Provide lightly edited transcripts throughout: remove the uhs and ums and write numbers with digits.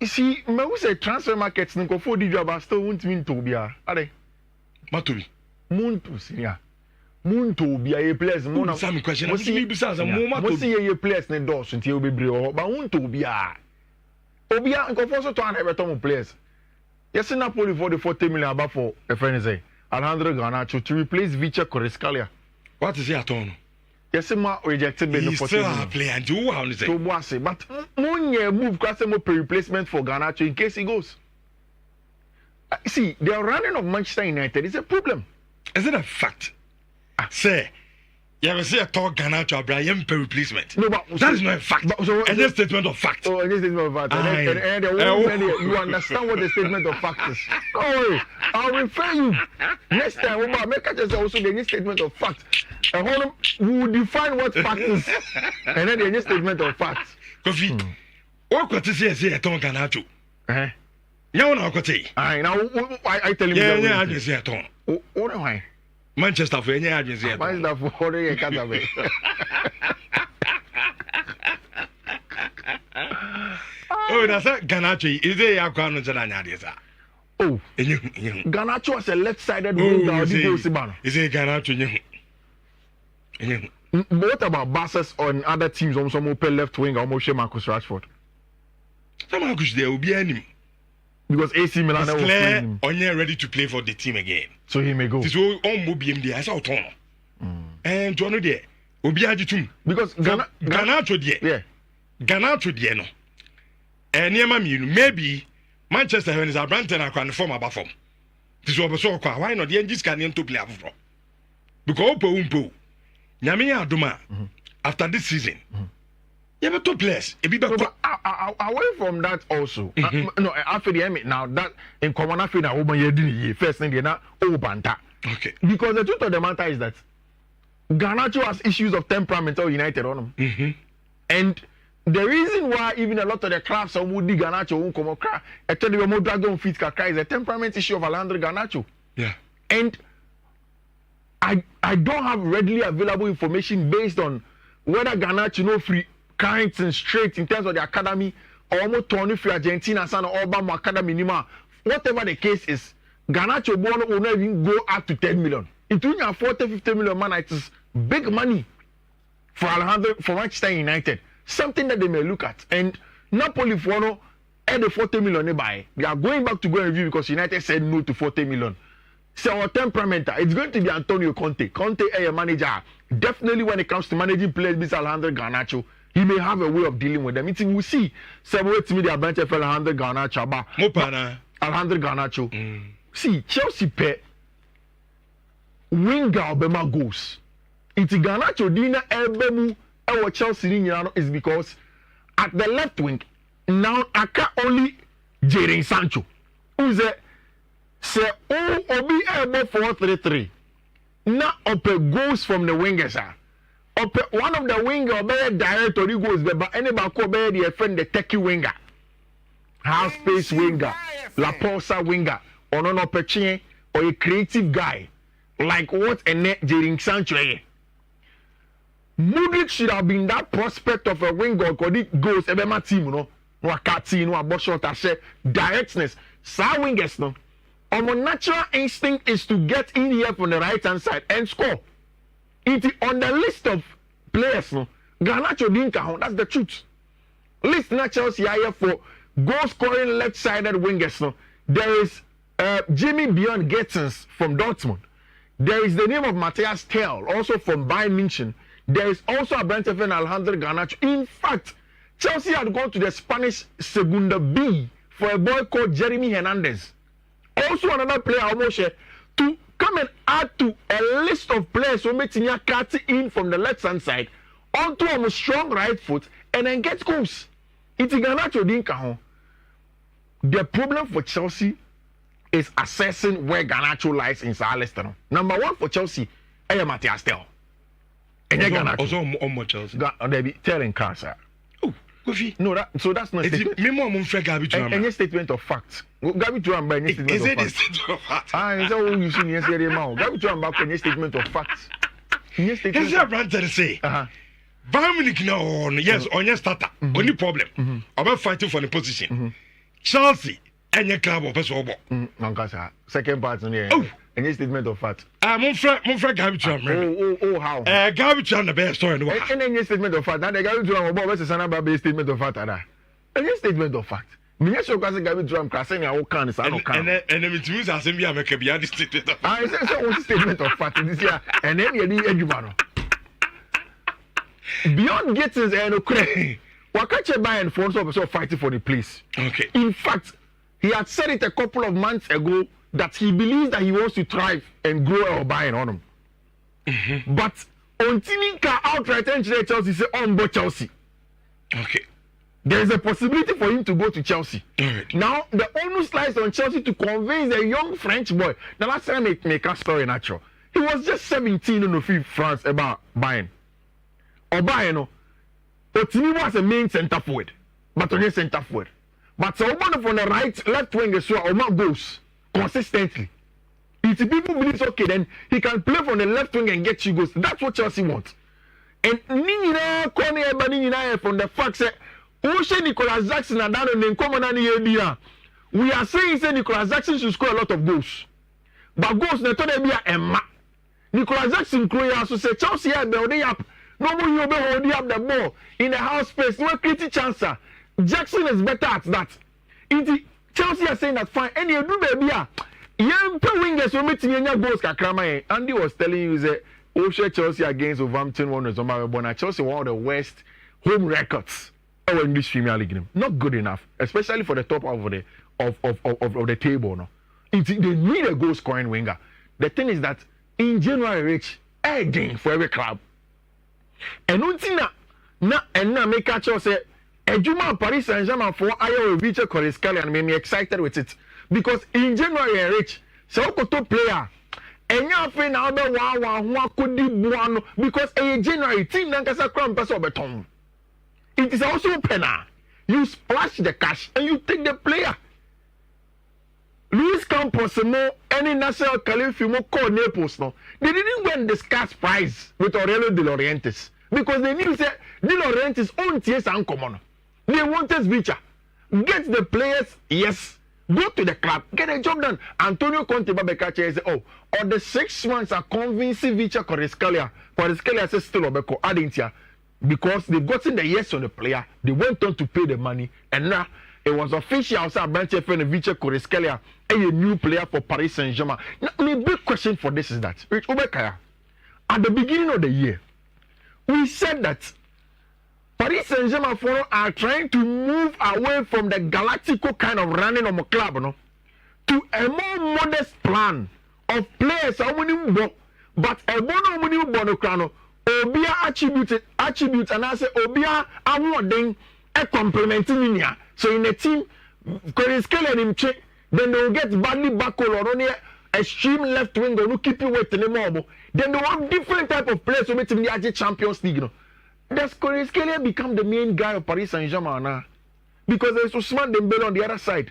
You see, me we say transfer markets nko for the job still won't mean to be a. Are Matobi. Moon to senior. Moon to be a place. Moon. Some question. Mo see bisa za mo Mo see ye place ne doors unti obi bre. But moon to be a. Obi a nko for so to an Everton place. Yes, Napoli for the 40 million about for a friend say. Alejandro Garnacho to replace Vicha Korescalia. What is he at all? Yes, ma rejected by the 40 million. Player and you how say. To Boise, but Munye move Kwasemo replacement for Garnacho in case he goes. See, the running of Manchester United is a problem. Is it a fact? Say, you ever say a talk Garnacho Abraham per replacement? No, but that is not a fact. And a statement of fact. Oh, a statement of fact. And you understand what the statement of fact is. Don't worry, I'll refer you next time. We'll make us also the statement of fact. And we will define what fact is, and then the statement of fact. Kofi, what could you say a talk Garnacho? No, no, could say. I tell you. Yeah, I just say a talk. What am I? Manchester for any agency. Manchester for any academy. Oh, that's a Garnacho. Is there a ground on Zanadiza? Oh, Garnacho was a left-sided winger. Is it Garnacho? What about Basses on other teams? Almost open left wing, almost Marcus Rashford. Some Marcus there will be enemy. Because AC Milan was playing him. Ready to play for the team again. So he may go. This will all be there. I saw Tono. And Jono there. Obiajitum. Because Garnacho there. Yeah. Garnacho there no. And maybe Manchester is a brand and can form a form. This will be so quiet. Why not the engines can to play from? Because Umpo. Nyamiya Aduma after this season. You have two players. Away from that also. No, after the end now that in common after that first thing they now banta. Okay. Because the truth of the matter is that Garnacho has issues of temperament or United on him. And the reason why even a lot of the clubs are would Garnacho won't come across. I tell you more dragon fit Kaka is a temperament issue of Alejandro Garnacho. Yeah. And I don't have readily available information based on whether Garnacho no free current and straight in terms of the academy or almost Tony free Argentina San or Obama Academy Nima. Whatever the case is, Garnacho will not even go up to 10 million. It will have 40-50 million man. It is big money for Alejandro for Manchester United. Something that they may look at. And Napoli for no at the 40 million they buy. They are going back to go and review because United said no to 40 million. So our temperament, it's going to be Antonio Conte. Conte a manager. Definitely when it comes to managing players, Mr. Alejandro Garnacho, he may have a way of dealing with them. It's we'll see. So wait to me the advantage for Alejandro Garnacho. Alejandro Garnacho. See, Chelsea pay winger Obama goes. It's Garnacho Dina Elbemu our Chelsea is because at the left wing now I can only Jadon Sancho. Who's a say obi able 4-3-3. Now up goes from the wingers are. Up one of the winger be direct or goes but anybody could be the friend the techie winger. Half space winger, La Porsa winger, or no opportunity or a creative guy. Like what a net Jadon Sancho. Mudrik should have been that prospect of a winger because it goes my team, no Wakati, no about short I directness. Sa wingers no. Our natural instinct is to get in here from the right hand side and score. It is on the list of players, no. Garnacho didn't count. That's the truth. List natural here for goal scoring left sided wingers. No. There is Jimmy Bjorn Gettens from Dortmund. There is the name of Matthias Tell, also from Bayern München. There is also a branch of Alejandro Garnacho. In fact, Chelsea had gone to the Spanish Segunda B for a boy called Jeremy Hernandez. Also another player almost to come and add to a list of players who make Tinya cut in from the left hand side onto a strong right foot and then get goals. It's Garnacho Dinka. The problem for Chelsea is assessing where Garnacho lies in Sir Leicester. Number one for Chelsea, Matthias Tell. Also on Chelsea. They be telling Casa. No, that's not any statement of facts. Gabi to am by any statement of facts. Is it a statement of facts? It's all you see yesterday now. Gabi to am back any statement of facts. Yes, a brand to say. Bayern Munich now, yes, on your starter. Only problem about fighting for the position. Chelsea any club of us over. Nankasa. Second part on here. Oh. Any statement of fact. Monfred garbage. Oh, how? Garbage on the best story. And any statement of fact. Now they garbage drum about what's the son about a statement of fact. Any statement of fact. Me so kwase garbage drum crashing ya o kan sa no kan. And it means as we are making beyond statement. I say so one statement of fact this year and then you need edumano. Beyond getting and okay. Wakache Bayern for also fighting for the place. Okay. In fact, he had said it a couple of months ago that he believes that he wants to thrive and grow or Bayern on him. Mm-hmm. But on Tininka outright entry Chelsea say on board Chelsea. Okay. There is a possibility for him to go to Chelsea. Right. Now the onus lies on Chelsea to convince a young French boy. The last time I make a story natural. He was just 17 in the France about Bayern. Or Bayern. Otini was a main centre forward, but only centre forward. But so one from the right, left wing is so goes consistently. If people believe okay, then he can play from the left wing and get you goals. That's what Chelsea wants. And Nina Kone from the fact that Oshe Nicolas Jackson and Dan and Common we are saying say Nicolas Jackson should score a lot of goals. But goals na to be a Emma. Nicolas Jackson also say Chelsea are building up. No more you be holding up the ball in the half space. No creating chance. Jackson is better at that. Chelsea are saying that fine. And you do baby. Young wingers will meet me goals kakrama. Andy was telling you that Chelsea against Wolverhampton one was on Chelsea one of the worst home records in English Premier League. Not good enough, especially for the top of the table. No, they need a goal scoring winger. The thing is that in January, Rich, again for every club. And na make catch us say Ejuma Paris Saint-Germain for Ayo Vice Correscali and made me excited with it because in January Rich so koto player and you feel now be one could di buano because in January team nankasa crown person beton. It is also penna. You splash the cash and you take the player. Luis Campos mo any national Califi mo call Naples no. They didn't win the cash prize with Aurelio De Laurentiis. Because they knew that De Laurentiis own TS and common. They wanted Vicha. Get the players, yes. Go to the club, get a job done. Antonio Conte Babekache say, oh, or the 6 months are convincing Vicha Correscalia. Correscalia says still Obeko Adintia. Because they've gotten the yes on the player, they went on to pay the money, and now it was official outside Branche and Vicha Correscalia, a new player for Paris Saint-Germain. Now, the big question for this is that, Rich Obekaya, at the beginning of the year, we said that Paris Saint-Germain are trying to move away from the Galactico kind of running of a club, no, to a more modest plan of players. But a bono Obia attribute and I say Obia awarding a complimenting in. So in the team, Correscalia him check, then they will get badly back or only extreme left wing or no keep you waiting anymore. Then they have different type of players who make the Champions League. No? Does Correscalia become the main guy of Paris Saint-Germain now? Because there's Ousmane Dembele on the other side.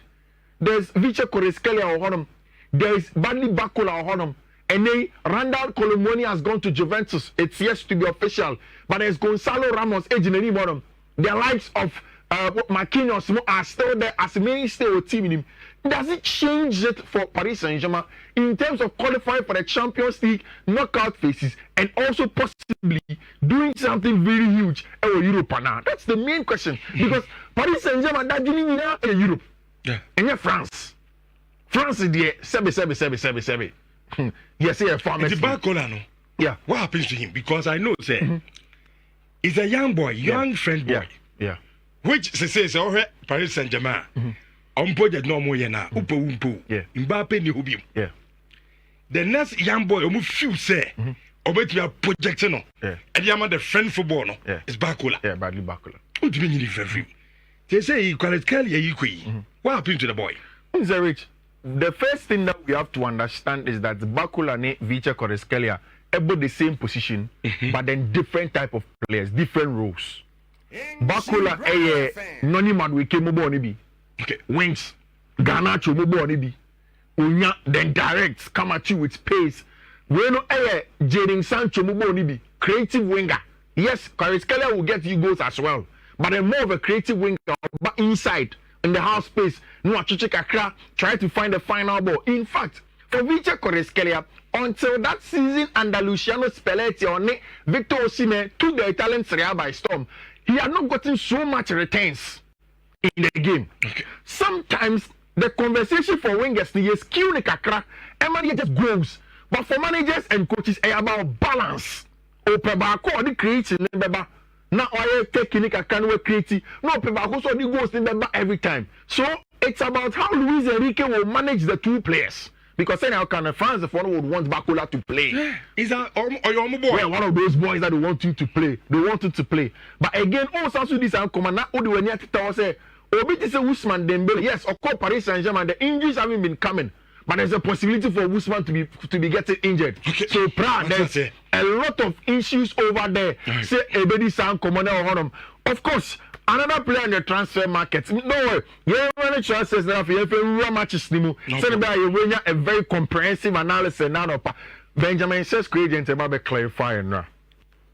There's Vicha Correscalia on him. There's Badly Bakola on him. And then Randall Colomoni has gone to Juventus. It's yet to be official. But there's Gonzalo Ramos, agent any bottom. The likes of Marquinhos are still there as a mainstay of team in him. Does it change it for Paris Saint-Germain in terms of qualifying for the Champions League knockout phases and also possibly doing something very huge in Europe now? That's the main question. Because Paris Saint-Germain that doing in Europe. Yeah. And yeah, France. France is there. Seven. Yes, yeah, the Bakola, no? Yeah. What happens to him? Because I know, say, he's a young boy, French boy. Yeah. Which says, oh, Paris Saint-Germain. Project no more na upo. Mbappe ni hubim. Yeah. The next young boy, feel say, obet your project no. Yeah. And you the friend football no. Is Bakola. Yeah, Badly Bakola. What do you mean you They say you call it Kelly. What happened to the boy? Mr. Rich, the first thing that we have to understand is that Bakola and Vicha Correscalia about the same position, but then different type of players, different roles. Bakola noni madweke mobo ni bi. Okay. Wings, Garnacho mobo ni bi. Unya then direct come at you with pace. We no Jadon Sancho mobo ni bi. Creative winger. Yes, Correscalia will get you goals as well, but then more of a creative winger, but inside in the half space. No achiche kakra, try to find the final ball. In fact, for Vice Koreskelia, until that season under Luciano Spalletti or Victor Osimhen took the Italian Serie A by storm, he had not gotten so much returns in the game. Okay. Sometimes the conversation for wingers is kill kakra, and just goes. But for managers and coaches, it's about balance. Opebako or the creating beba. Now I technique can we create. No Opebako so the goals in beba every time. So it's about how Luis Enrique will manage the two players. Because then how can the fans of one would want Bakola to play? Is that or your boy? Yeah, one of those boys that they want you to play. They want you to play. But again, all sorts of this and come now. Odi when you say, Obi is a Usman Dembele. Yes, of course, Paris Saint-Germain. The injuries haven't been coming. But there's a possibility for Usman to be getting injured. Okay. So there's a lot of issues over there. Right. Say Ebedi San Commander or of course, another player in the transfer market. No way. Yeah, when the transfers now for you matches nimu. Send by you a very comprehensive analysis now of Benjamin says agent about clarifying now.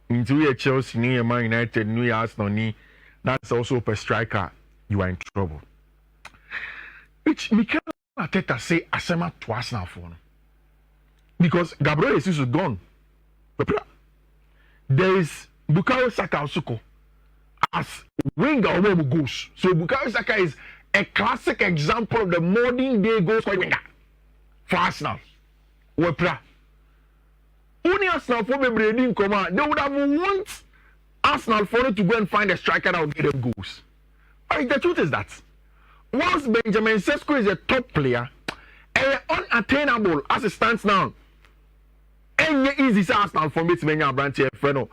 Into your Chelsea, near Man United, New York Arsenal, that's also per striker. You are in trouble. Which Mikel Arteta say Asema to Arsenal for because Gabriel Jesus is gone. There is Bukayo Saka Osuko as winger who goes. So Bukayo Saka is a classic example of the modern day goal scoring winger for Arsenal. Wepra. Only Arsenal for me breeding come out. They would have want Arsenal for to go and find a striker that will get them goals. Right, the truth is that whilst Benjamin Sesko is a top player, unattainable as it stands now. Any easy Arsenal for me to make a branch here, Benjamin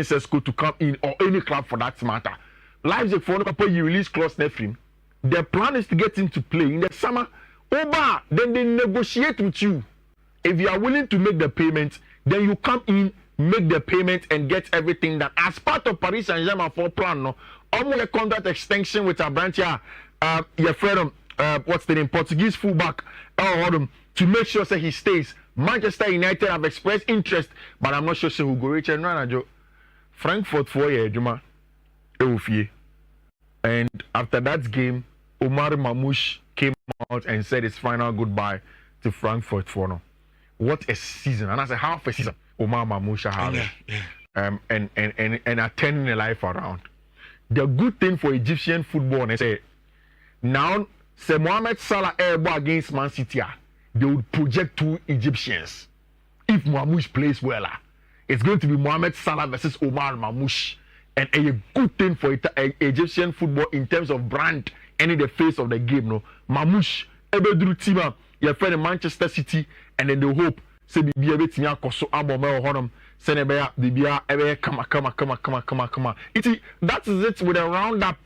Sesko to come in or any club for that matter. Leipzig for no you release clause Nefrim. The plan is to get him to play in the summer. Over, then they negotiate with you. If you are willing to make the payment, then you come in, make the payment, and get everything done. As part of Paris Saint-Germain for plan, no, almost a contract extension with a branch here, your friend, what's the name, Portuguese fullback, to make sure that he stays. Manchester United have expressed interest, but I'm not sure who go reach and run. Frankfurt for a Juma, and after that game, Omar Mamouche came out and said his final goodbye to Frankfurt for no. What a season! And that's a half a season. Omar Mamouche had, and turning a life around. The good thing for Egyptian football is now, say Mohamed Salah airbo against Man City, they would project two Egyptians. If Mamouche plays well, it's going to be Mohamed Salah versus Omar Mamouche, and a good thing for Egyptian football in terms of brand and in the face of the game. No, Mamouche, Ebedru Tima, your friend in Manchester City, and then they hope say be able to koso abome honum senebea bibia ebe kama. That is it with a roundup